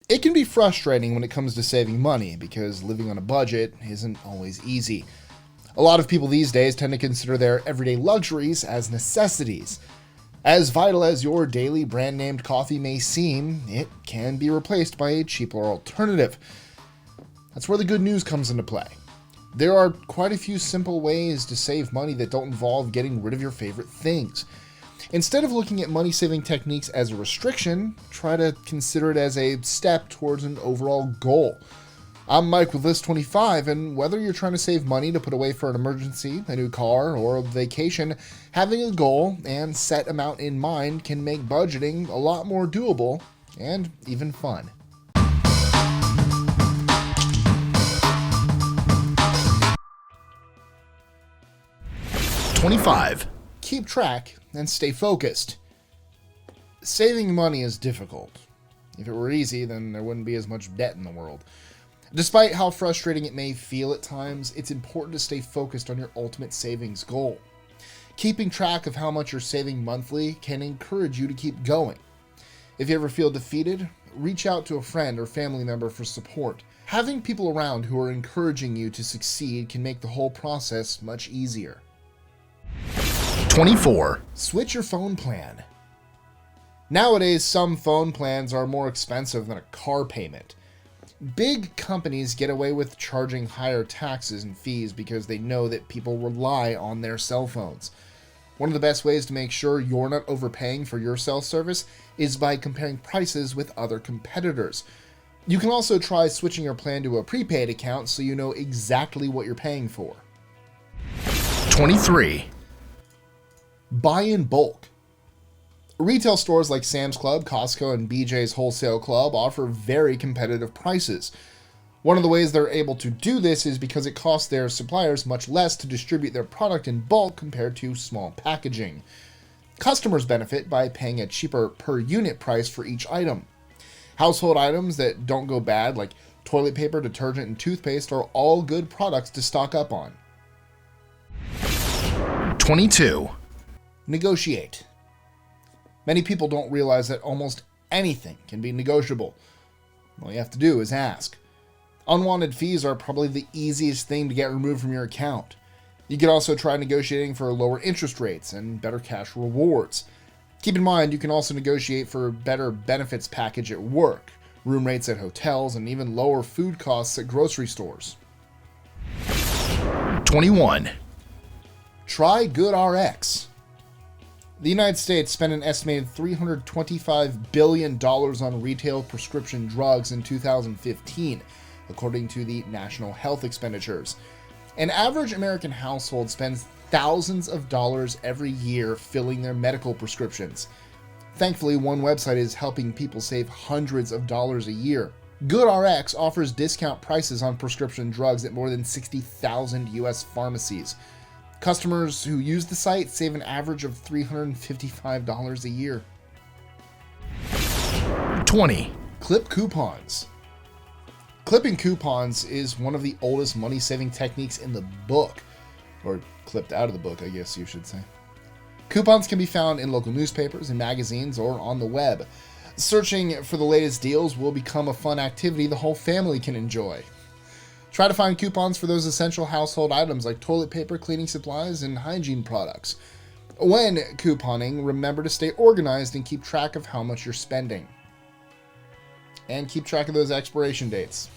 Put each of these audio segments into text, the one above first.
It can be frustrating when it comes to saving money because living on a budget isn't always easy. A lot of people these days tend to consider their everyday luxuries as necessities. As vital as your daily brand-named coffee may seem, it can be replaced by a cheaper alternative. That's where the good news comes into play. There are quite a few simple ways to save money that don't involve getting rid of your favorite things. Instead of looking at money-saving techniques as a restriction, try to consider it as a step towards an overall goal. I'm Mike with List 25, and whether you're trying to save money to put away for an emergency, a new car, or a vacation, having a goal and set amount in mind can make budgeting a lot more doable and even fun. #25. Keep track and stay focused. Saving money is difficult. If it were easy, then there wouldn't be as much debt in the world. Despite how frustrating it may feel at times, it's important to stay focused on your ultimate savings goal. Keeping track of how much you're saving monthly can encourage you to keep going. If you ever feel defeated, reach out to a friend or family member for support. Having people around who are encouraging you to succeed can make the whole process much easier. 24. Switch your phone plan. Nowadays, some phone plans are more expensive than a car payment. Big companies get away with charging higher taxes and fees because they know that people rely on their cell phones. One of the best ways to make sure you're not overpaying for your cell service is by comparing prices with other competitors. You can also try switching your plan to a prepaid account so you know exactly what you're paying for. 23. Buy in bulk. Retail stores like Sam's Club, Costco, and BJ's Wholesale Club offer very competitive prices. One of the ways they're able to do this is because it costs their suppliers much less to distribute their product in bulk compared to small packaging. Customers benefit by paying a cheaper per unit price for each item. Household items that don't go bad, like toilet paper, detergent, and toothpaste, are all good products to stock up on. 22. Negotiate. Many people don't realize that almost anything can be negotiable. All you have to do is ask. Unwanted fees are probably the easiest thing to get removed from your account. You could also try negotiating for lower interest rates and better cash rewards. Keep in mind, you can also negotiate for better benefits package at work, room rates at hotels, and even lower food costs at grocery stores. 21. Try GoodRx. The United States spent an estimated $325 billion on retail prescription drugs in 2015, according to the National Health Expenditures. An average American household spends thousands of dollars every year filling their medical prescriptions. Thankfully, one website is helping people save hundreds of dollars a year. GoodRx offers discount prices on prescription drugs at more than 60,000 U.S. pharmacies. Customers who use the site save an average of $355 a year. 20. Clip coupons. Clipping coupons is one of the oldest money-saving techniques in the book. Or clipped out of the book, I guess you should say. Coupons can be found in local newspapers and magazines or on the web. Searching for the latest deals will become a fun activity the whole family can enjoy. Try to find coupons for those essential household items like toilet paper, cleaning supplies, and hygiene products. When couponing, remember to stay organized and keep track of how much you're spending. And keep track of those expiration dates.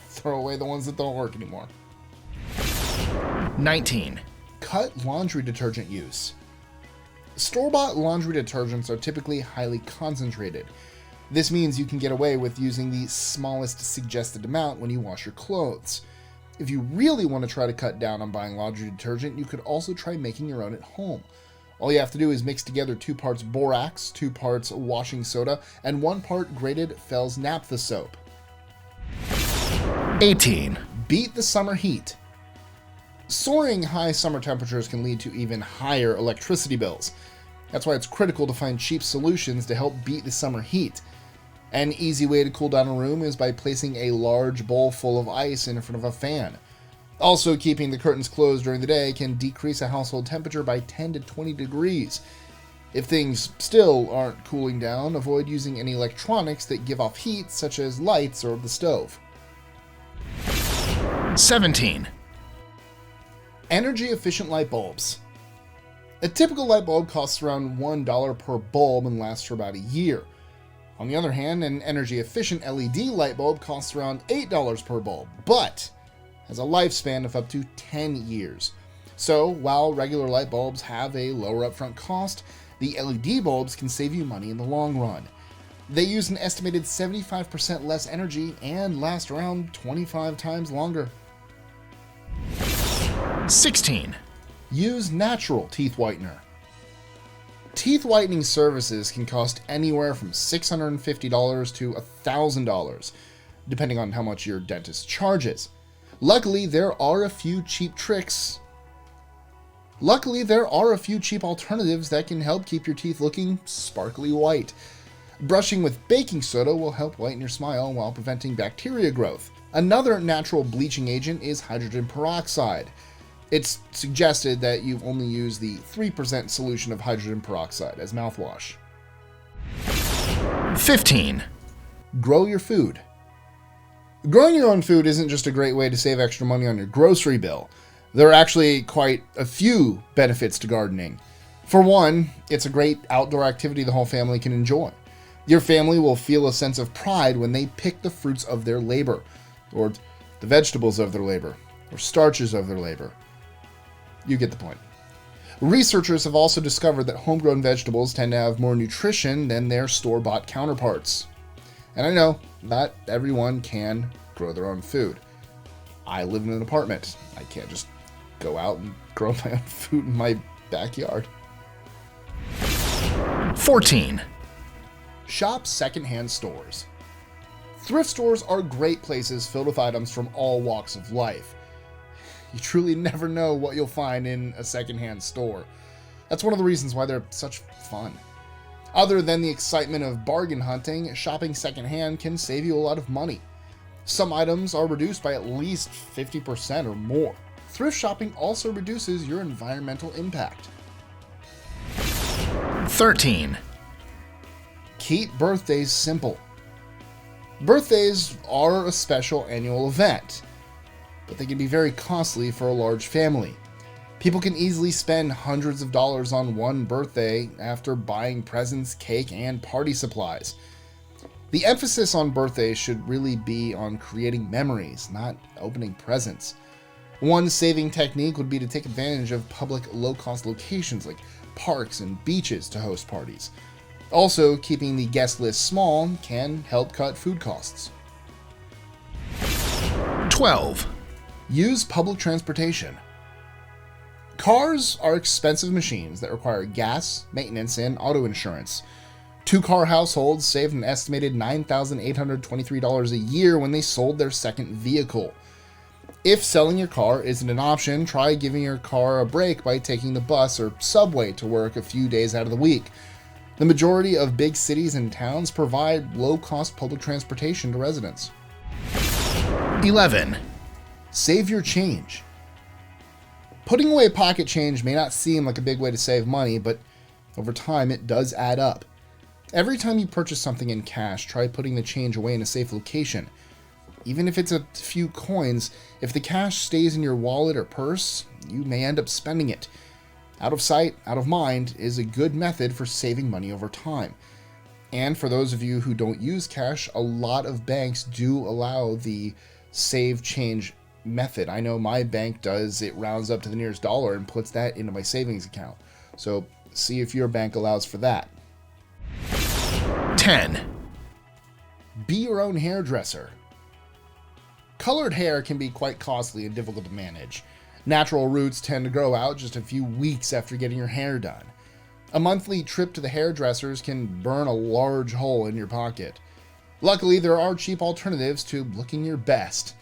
Throw away the ones that don't work anymore. 19. Cut laundry detergent use. Store-bought laundry detergents are typically highly concentrated. This means you can get away with using the smallest suggested amount when you wash your clothes. If you really want to try to cut down on buying laundry detergent, you could also try making your own at home. All you have to do is mix together 2 parts borax, 2 parts washing soda, and 1 part grated Fell's naphtha soap. 18. Beat the summer heat. Soaring high summer temperatures can lead to even higher electricity bills. That's why it's critical to find cheap solutions to help beat the summer heat. An easy way to cool down a room is by placing a large bowl full of ice in front of a fan. Also, keeping the curtains closed during the day can decrease a household temperature by 10 to 20 degrees. If things still aren't cooling down, avoid using any electronics that give off heat, such as lights or the stove. 17. Energy-efficient light bulbs. A typical light bulb costs around $1 per bulb and lasts for about a year. On the other hand, an energy-efficient LED light bulb costs around $8 per bulb, but has a lifespan of up to 10 years. So, while regular light bulbs have a lower upfront cost, the LED bulbs can save you money in the long run. They use an estimated 75% less energy and last around 25 times longer. 16. Use natural teeth whitener. Teeth whitening services can cost anywhere from $650 to $1,000, depending on how much your dentist charges. Luckily, there are a few cheap alternatives that can help keep your teeth looking sparkly white. Brushing with baking soda will help whiten your smile while preventing bacteria growth. Another natural bleaching agent is hydrogen peroxide. It's suggested that you only use the 3% solution of hydrogen peroxide as mouthwash. 15. Grow your food. Growing your own food isn't just a great way to save extra money on your grocery bill. There are actually quite a few benefits to gardening. For one, it's a great outdoor activity the whole family can enjoy. Your family will feel a sense of pride when they pick the fruits of their labor, or the vegetables of their labor, or starches of their labor. You get the point. Researchers have also discovered that homegrown vegetables tend to have more nutrition than their store-bought counterparts. And I know not everyone can grow their own food. I live in an apartment. I can't just go out and grow my own food in my backyard. 14. Shop secondhand stores. Thrift stores are great places filled with items from all walks of life. You truly never know what you'll find in a secondhand store. That's one of the reasons why they're such fun. Other than the excitement of bargain hunting, shopping secondhand can save you a lot of money. Some items are reduced by at least 50% or more. Thrift shopping also reduces your environmental impact. 13. Keep birthdays simple. Birthdays are a special annual event, but they can be very costly for a large family. People can easily spend hundreds of dollars on one birthday after buying presents, cake, and party supplies. The emphasis on birthdays should really be on creating memories, not opening presents. One saving technique would be to take advantage of public low-cost locations like parks and beaches to host parties. Also, keeping the guest list small can help cut food costs. 12. Use public transportation. Cars are expensive machines that require gas, maintenance, and auto insurance. Two-car households saved an estimated $9,823 a year when they sold their second vehicle. If selling your car isn't an option, try giving your car a break by taking the bus or subway to work a few days out of the week. The majority of big cities and towns provide low-cost public transportation to residents. 11. Save your change. Putting away pocket change may not seem like a big way to save money, but over time it does add up. Every time you purchase something in cash, try putting the change away in a safe location. Even if it's a few coins, if the cash stays in your wallet or purse, you may end up spending it. Out of sight, out of mind is a good method for saving money over time. And for those of you who don't use cash, a lot of banks do allow the save change method. I know my bank does. It rounds up to the nearest dollar and puts that into my savings account. So see if your bank allows for that. 10. Be your own hairdresser. Colored hair can be quite costly and difficult to manage. Natural roots tend to grow out just a few weeks after getting your hair done. A monthly trip to the hairdressers can burn a large hole in your pocket. Luckily, there are cheap alternatives to looking your best.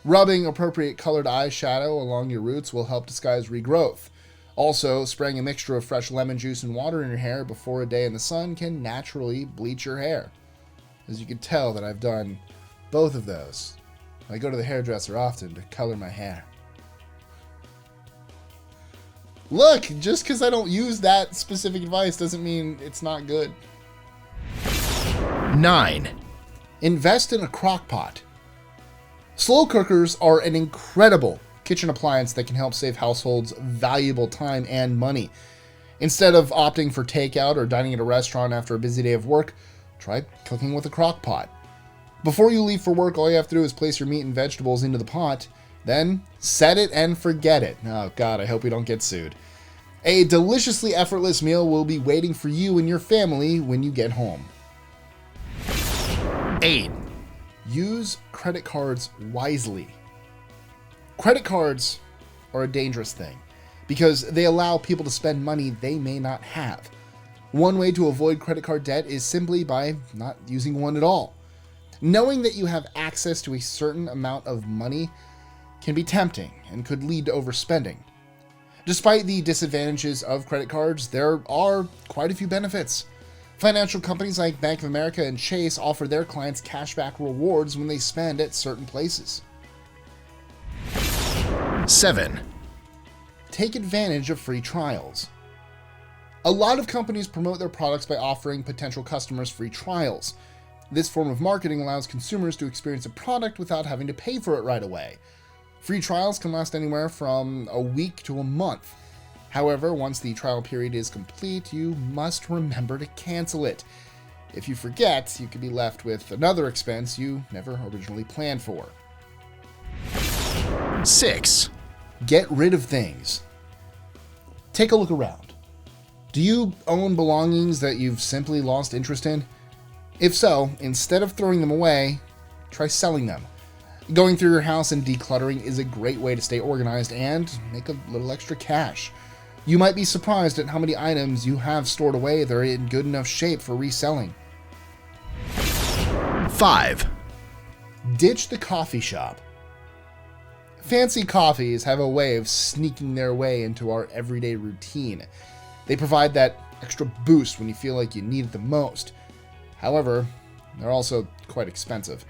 Rubbing appropriate colored eyeshadow along your roots will help disguise regrowth. Also, spraying a mixture of fresh lemon juice and water in your hair before a day in the sun can naturally bleach your hair. As you can tell that I've done both of those. I go to the hairdresser often to color my hair. Look, just because I don't use that specific advice doesn't mean it's not good. 9, Invest in a Crockpot. Slow cookers are an incredible kitchen appliance that can help save households valuable time and money. Instead of opting for takeout or dining at a restaurant after a busy day of work, try cooking with a Crockpot. Before you leave for work, all you have to do is place your meat and vegetables into the pot, then set it and forget it. Oh God, I hope we don't get sued. A deliciously effortless meal will be waiting for you and your family when you get home. 8, Use credit cards wisely. Credit cards are a dangerous thing because they allow people to spend money they may not have. One way to avoid credit card debt is simply by not using one at all. Knowing that you have access to a certain amount of money can be tempting and could lead to overspending. Despite the disadvantages of credit cards, there are quite a few benefits. Financial companies like Bank of America and Chase offer their clients cashback rewards when they spend at certain places. 7, Take advantage of free trials. A lot of companies promote their products by offering potential customers free trials. This form of marketing allows consumers to experience a product without having to pay for it right away. Free trials can last anywhere from a week to a month. However, once the trial period is complete, you must remember to cancel it. If you forget, you could be left with another expense you never originally planned for. 6, Get rid of things. Take a look around. Do you own belongings that you've simply lost interest in? If so, instead of throwing them away, try selling them. Going through your house and decluttering is a great way to stay organized and make a little extra cash. You might be surprised at how many items you have stored away that are in good enough shape for reselling. 5, Ditch the coffee shop. Fancy coffees have a way of sneaking their way into our everyday routine. They provide that extra boost when you feel like you need it the most. However, they're also quite expensive.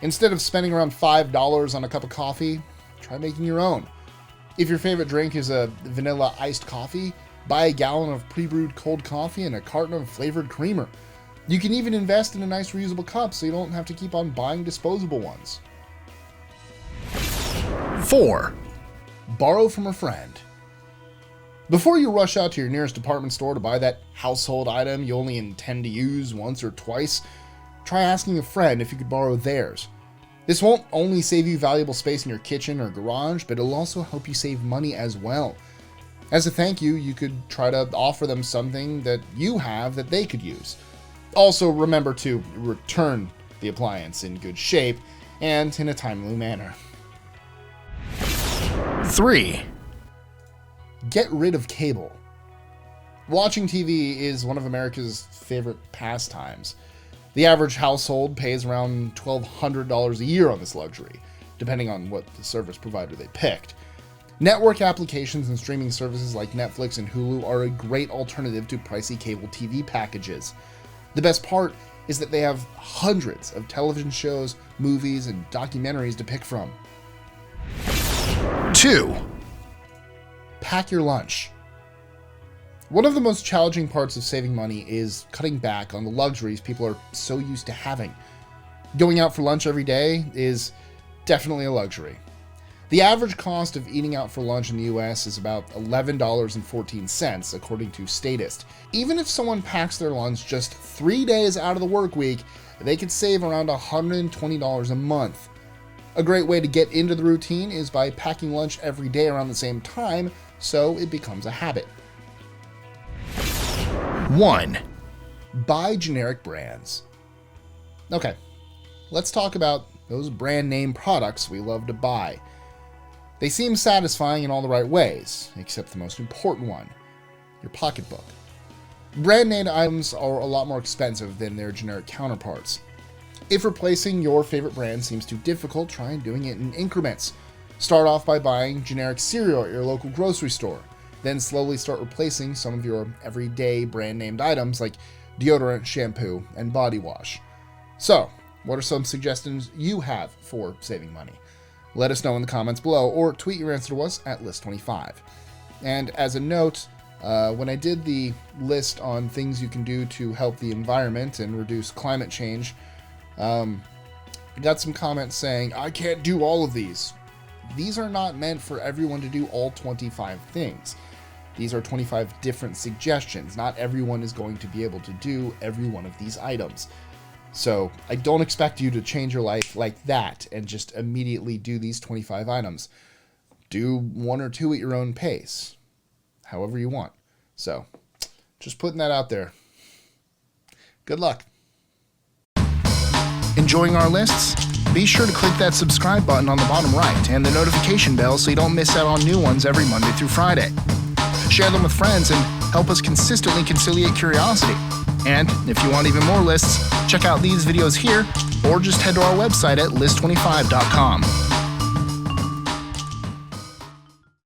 Instead of spending around $5 on a cup of coffee, try making your own. If your favorite drink is a vanilla iced coffee, buy a gallon of pre-brewed cold coffee and a carton of flavored creamer. You can even invest in a nice reusable cup so you don't have to keep on buying disposable ones. 4, Borrow from a friend. Before you rush out to your nearest department store to buy that household item you only intend to use once or twice, try asking a friend if you could borrow theirs. This won't only save you valuable space in your kitchen or garage, but it'll also help you save money as well. As a thank you, you could try to offer them something that you have that they could use. Also, remember to return the appliance in good shape and in a timely manner. 3, Get rid of cable. Watching TV is one of America's favorite pastimes. The average household pays around $1,200 a year on this luxury, depending on what the service provider they picked. Network applications and streaming services like Netflix and Hulu are a great alternative to pricey cable TV packages. The best part is that they have hundreds of television shows, movies, and documentaries to pick from. 2, Pack your lunch. One of the most challenging parts of saving money is cutting back on the luxuries people are so used to having. Going out for lunch every day is definitely a luxury. The average cost of eating out for lunch in the US is about $11.14, according to Statist. Even if someone packs their lunch just 3 days out of the work week, they could save around $120 a month. A great way to get into the routine is by packing lunch every day around the same time, so it becomes a habit. 1, Buy generic brands. Okay, let's talk about those brand name products we love to buy. They seem satisfying in all the right ways, except the most important one, your pocketbook. Brand name items are a lot more expensive than their generic counterparts. If replacing your favorite brand seems too difficult, try doing it in increments. Start off by buying generic cereal at your local grocery store. Then slowly start replacing some of your everyday brand named items like deodorant, shampoo, and body wash. So, what are some suggestions you have for saving money? Let us know in the comments below or tweet your answer to us at List25. And as a note, when I did the list on things you can do to help the environment and reduce climate change, I got some comments saying, I can't do all of these. These are not meant for everyone to do all 25 things. These are 25 different suggestions. Not everyone is going to be able to do every one of these items. So I don't expect you to change your life like that and just immediately do these 25 items. Do 1 or 2 at your own pace, however you want. So just putting that out there. Good luck. Enjoying our lists? Be sure to click that subscribe button on the bottom right and the notification bell so you don't miss out on new ones every Monday through Friday. Share them with friends and help us consistently conciliate curiosity. And if you want even more lists, check out these videos here or just head to our website at list25.com.